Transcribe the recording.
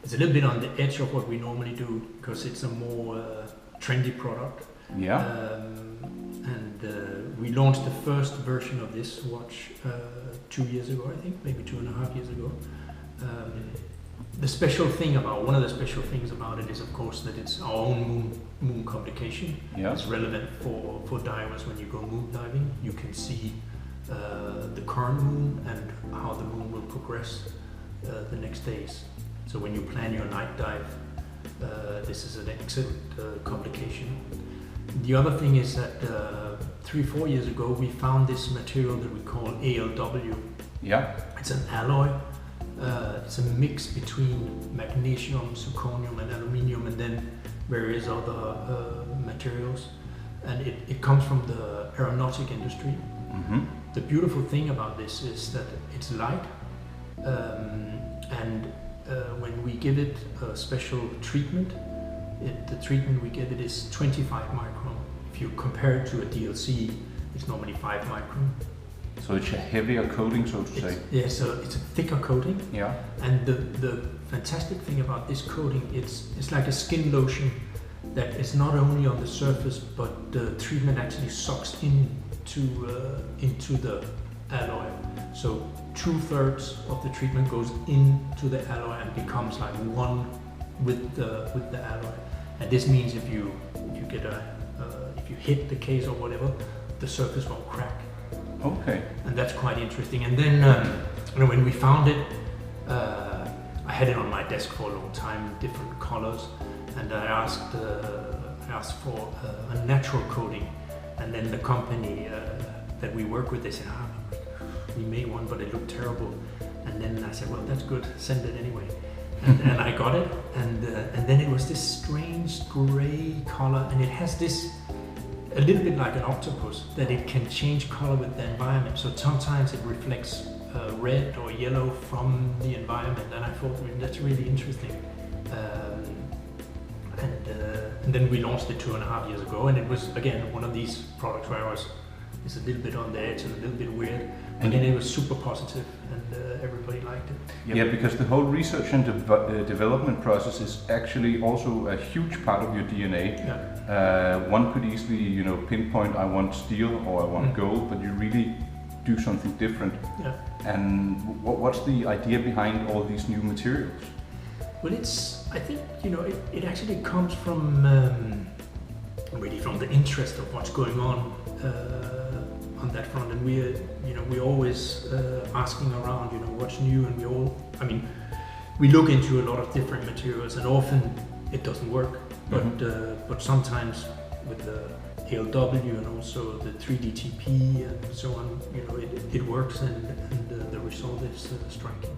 it's a little bit on the edge of what we normally do because it's a more trendy product. Yeah. We launched the first version of this watch 2 years ago, I think, maybe 2.5 years ago. One of the special things about it is, of course, that it's our own moon communication. Yeah. It's relevant for divers when you go moon diving. You can see the current moon and how the moon will progress the next days. So when you plan your night dive, this is an excellent communication. The other thing is that 3-4 years ago we found this material that we call ALW. Yeah. It's an alloy. It's a mix between magnesium, zirconium and aluminium and then various other materials. And it comes from the aeronautic industry. Mm-hmm. The beautiful thing about this is that it's light when we give it a special treatment, the treatment we give it is 25 micron. If you compare it to a DLC, it's normally 5 micron. So it's a heavier coating, so to say. Yeah, so it's a thicker coating. Yeah. And the fantastic thing about this coating, it's like a skin lotion that is not only on the surface, but the treatment actually sucks into the alloy. So 2/3 of the treatment goes into the alloy and becomes like one with the alloy. And this means if you hit the case or whatever, the surface won't crack. Okay. And that's quite interesting. And then when we found it, I had it on my desk for a long time, different colors, and I asked for a natural coating. And then the company that we work with, they said, we made one, but it looked terrible. And then I said, well, that's good, send it anyway. And I got it, and then it was this strange gray color, and it has this, a little bit like an octopus, that it can change color with the environment. So sometimes it reflects red or yellow from the environment, and I thought that's really interesting. And then we launched it 2.5 years ago, and it was again one of these products where it's a little bit on the edge and a little bit weird, but then it was super positive and everybody liked it. Yep. Yeah, because the whole research and development process is actually also a huge part of your DNA. Yeah. One could easily, pinpoint I want steel or I want gold, but you really do something different. Yeah. And what's the idea behind all these new materials? Well, I think, it actually comes from really from the interest of what's going on that front, and we're always asking around, what's new, and we look into a lot of different materials, and often it doesn't work, but sometimes with the ALW and also the 3DTP and so on, it works, and the result is striking.